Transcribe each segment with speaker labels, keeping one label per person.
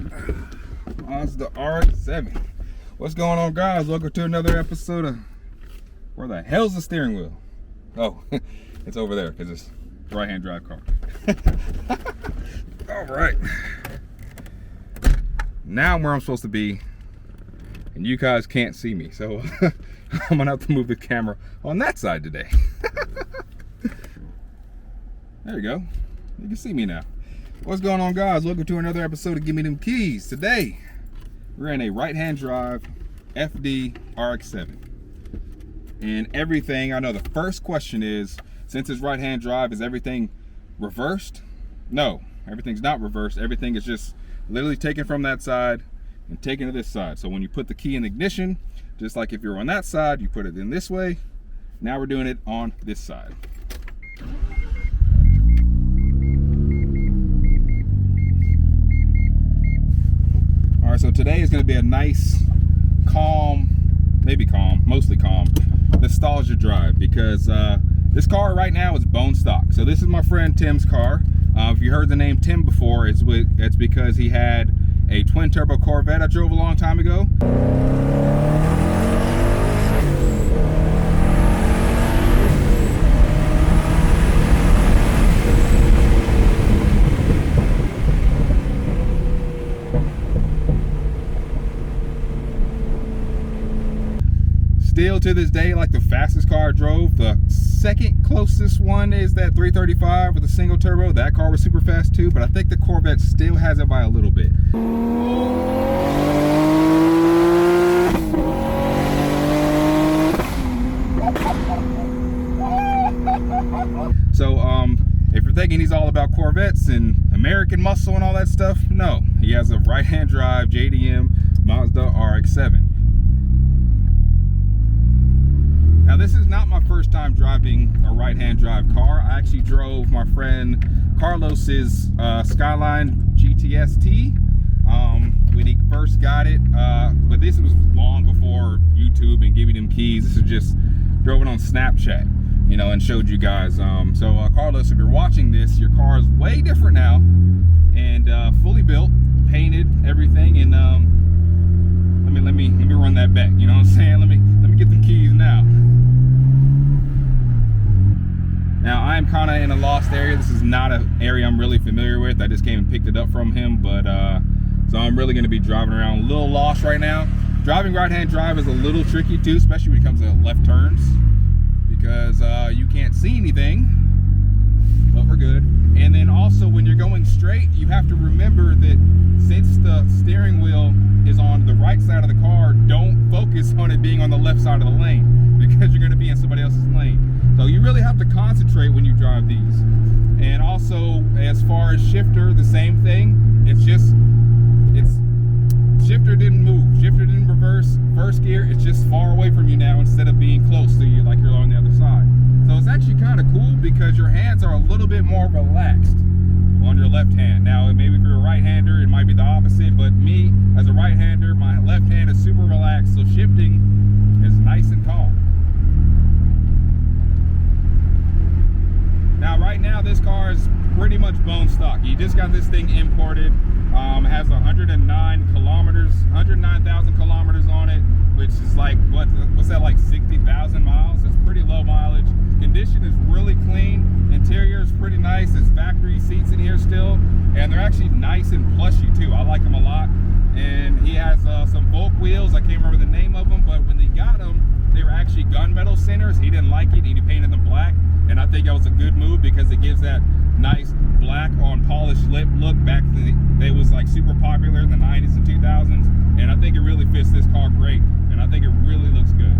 Speaker 1: Mazda RX7. What's going on, guys? Welcome to another episode of Where the Hell's the Steering Wheel? Oh, it's over there because it's right-hand drive car. All right. Now I'm where I'm supposed to be, and you guys can't see me, so I'm gonna have to move the camera on that side today. There you go. You can see me now. What's going on, guys? Welcome to another episode of Gimme Them Keys. Today, we're in a right-hand drive FD RX7. And everything, I know the first question is, since it's right-hand drive, is everything reversed? No, everything's not reversed. Everything is just literally taken from that side and taken to this side. So when you put the key in the ignition, just like if you're on that side, you put it in this way. Now we're doing it on this side. All right, so today is going to be a nice, calm, maybe calm, mostly calm, nostalgia drive, because this car right now is bone stock. So this is my friend Tim's car. If you heard the name Tim before, it's because he had a twin turbo Corvette I drove a long time ago. Still to this day, like the fastest car I drove. The second closest one is that 335 with a single turbo. That car was super fast too, but I think the Corvette still has it by a little bit. So if you're thinking he's all about Corvettes and American muscle and all that stuff, no, he has a right-hand drive JDM Mazda RX7. Now, this is not my first time driving a right-hand drive car. I actually drove my friend Carlos's Skyline GTS-T when he first got it, but this was long before YouTube and Gimme Them Keys. This is just drove it on Snapchat, you know, and showed you guys. So Carlos, if you're watching this, your car is way different now and fully built, painted, everything. And let me run that back. You know what I'm saying? Let me get them keys now. Now, I'm kind of in a lost area. This is not an area I'm really familiar with. I just came and picked it up from him, but so I'm really going to be driving around a little lost right now. Driving right-hand drive is a little tricky too, especially when it comes to left turns, because you can't see anything, but we're good. And then also when you're going straight, you have to remember that since the steering wheel is on the right side of the car, don't focus on it being on the left side of the lane, because you're going to be in somebody else's lane. So you really have to concentrate when you drive these. And also, as far as shifter, the same thing. Shifter didn't move, shifter didn't reverse. First gear, it's just far away from you now instead of being close to you like you're on the other side. So it's actually kind of cool because your hands are a little bit more relaxed on your left hand. Now, maybe if you're a right-hander, it might be the opposite, but me, as a right-hander, my left hand is super relaxed, so shifting is nice and calm. Now, right now, this car is pretty much bone stock. You just got this thing imported. It has 109,000 kilometers on it, which is like, what's that, like 60,000 miles? It's pretty low mileage. Condition is really clean. Interior is pretty nice. There's factory seats in here still, and they're actually nice and plushy too. I like them a lot. And he has some Volk wheels. I can't remember the name of them, but when they got them, they were actually gunmetal centers. He didn't like it. He painted them black, and I think that was a good move because it gives that nice black on polished lip look. Back then, they was like super popular in the 90s and 2000s, and I think it really fits this car great, and I think it really looks good.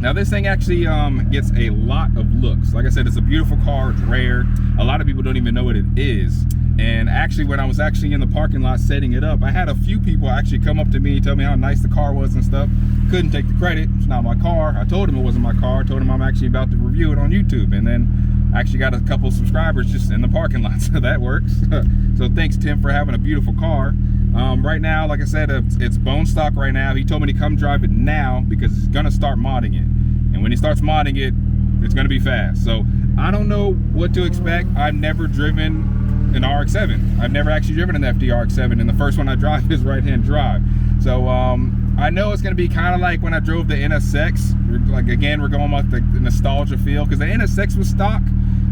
Speaker 1: Now, this thing actually gets a lot of looks. Like I said, it's a beautiful car. It's rare. A lot of people don't even know what it is. And actually, when I was actually in the parking lot setting it up, I had a few people actually come up to me and tell me how nice the car was and stuff. Couldn't take the credit. It's not my car. I told him it wasn't my car. I told him I'm actually about to review it on YouTube. And then I actually got a couple of subscribers just in the parking lot, so that works. So thanks, Tim, for having a beautiful car. Right now, like I said, it's bone stock right now. He told me to come drive it now because he's gonna start modding it. And when he starts modding it, it's gonna be fast. So I don't know what to expect. I've never driven an RX7. I've never actually driven an FD RX7, and the first one I drive is right-hand drive. So I know it's gonna be kind of like when I drove the NSX. Like again, we're going with the nostalgia feel, because the NSX was stock,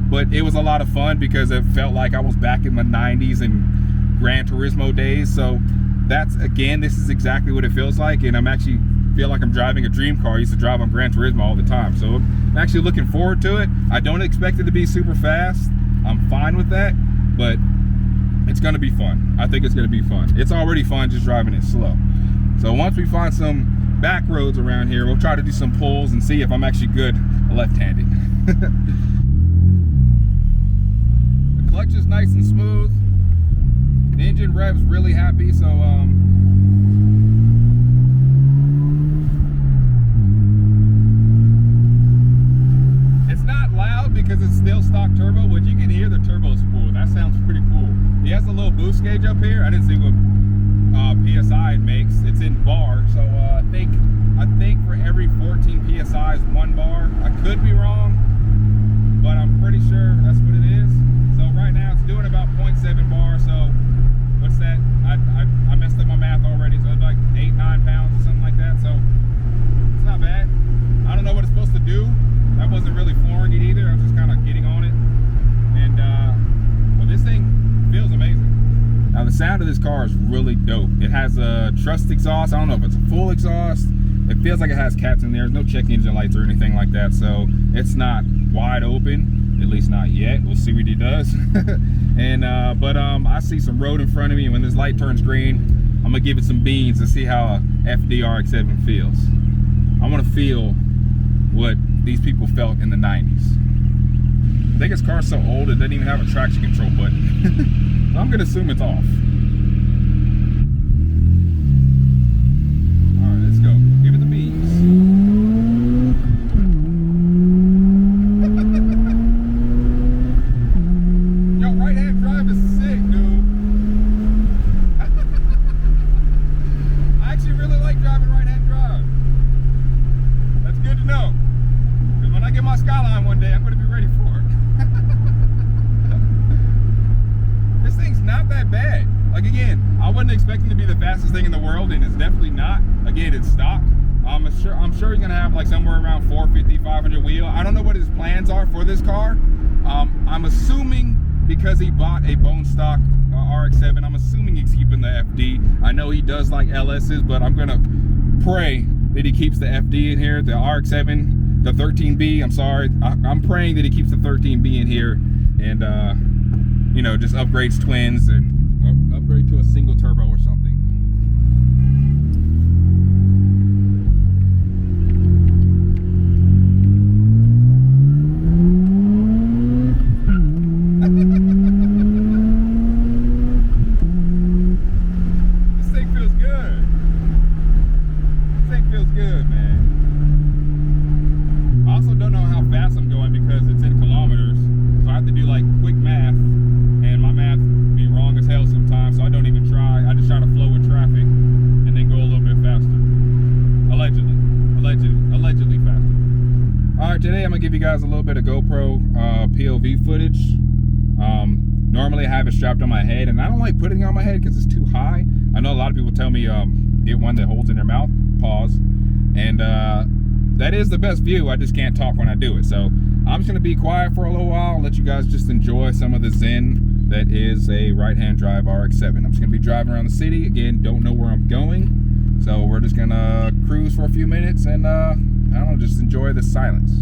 Speaker 1: but it was a lot of fun because it felt like I was back in my 90s and Gran Turismo days. So that's, again, this is exactly what it feels like, and I'm actually feel like I'm driving a dream car. I used to drive on Gran Turismo all the time, so I'm actually looking forward to it. I don't expect it to be super fast. I'm fine with that, but it's gonna be fun. I think it's gonna be fun. It's already fun just driving it slow. So once we find some back roads around here, we'll try to do some pulls and see if I'm actually good left-handed. The clutch is nice and smooth. The engine revs really happy, so it's not loud because it's still stock turbo, but you can hear the turbo spool. That sounds pretty cool. He has a little boost gauge up here. I didn't see what PSI it makes. It's in bar, so I think for every 14 PSI is 1 bar. I could be wrong, but I'm pretty sure that's what it is. So right now it's doing about 0.7 bar. So what's that? I messed up my math already. So it's like 8-9 pounds or something like that. So it's not bad. I don't know what it's supposed to do. I wasn't really flooring it either. I was just kind of getting on it, and well, this thing feels amazing. Now the sound of this car is really dope. It has a truss exhaust. I don't know if it's a full exhaust. It feels like it has caps in there. There's no check engine lights or anything like that, so it's not wide open, at least not yet. We'll see what he does. And but I see some road in front of me, and when this light turns green, I'm gonna give it some beans and see how a FD RX7 feels. I want to feel what these people felt in the 90s. I think this car's so old it doesn't even have a traction control button. I'm gonna assume it's off. All right, let's go. Give it the beans. Yo, right-hand drive is sick, dude. I actually really like driving right-hand drive. That's good to know. Because when I get my Skyline one day, I'm gonna be ready for it. This thing's not that bad. Like again, I wasn't expecting to be the fastest thing in the world, and it's definitely not. Again, it's stock. I'm sure he's gonna have like somewhere around 450, 500 wheel. I don't know what his plans are for this car. I'm assuming because he bought a bone stock RX7, I'm assuming he's keeping the FD. I know he does like LS's, but I'm gonna pray that he keeps the FD in here, the RX7, the 13B. I'm sorry. I'm praying that he keeps the 13B in here, and you know, just upgrades twins and upgrade to a single turbo or something. This thing feels good. This thing feels good, man. I also don't know how fast I'm going because it's in kilometers, so I have to do like quick math. And my math be wrong as hell sometimes, so I don't even try. I just try to flow with traffic and then go a little bit faster. Allegedly faster. All right, today I'm gonna give you guys a little bit of GoPro POV footage. Normally I have it strapped on my head, and I don't like putting it on my head because it's too high. I know a lot of people tell me get one that holds in their mouth, pause, and that is the best view. I just can't talk when I do it, so I'm just gonna be quiet for a little while, let you guys just enjoy some of the zen that is a right-hand drive RX7. I'm just gonna be driving around the city. Again, don't know where I'm going, so we're just gonna cruise for a few minutes and I don't know, just enjoy the silence.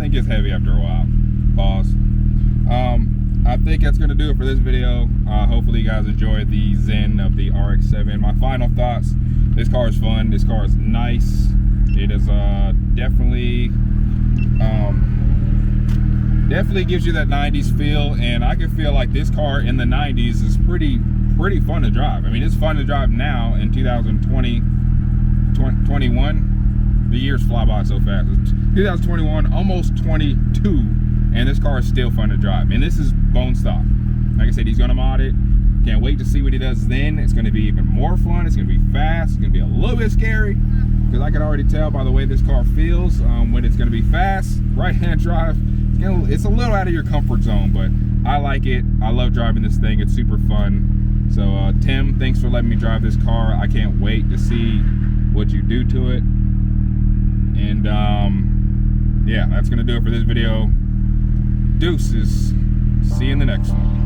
Speaker 1: thing gets heavy after a while. Pause. I think that's gonna do it for this video. Hopefully you guys enjoyed the Zen of the RX7. My final thoughts: this car is fun. This car is nice. It is definitely gives you that 90s feel, and I can feel like this car in the 90s is pretty fun to drive. I mean, it's fun to drive now in 2021. The years fly by so fast. It's 2021, almost 22, and this car is still fun to drive. And this is bone stock. Like I said, he's gonna mod it. Can't wait to see what he does then. It's gonna be even more fun. It's gonna be fast. It's gonna be a little bit scary, because I can already tell by the way this car feels when it's gonna be fast, right-hand drive. It's a little out of your comfort zone, but I like it. I love driving this thing. It's super fun. So Tim, thanks for letting me drive this car. I can't wait to see what you do to it. And yeah, that's gonna do it for this video. Deuces. See you in the next one.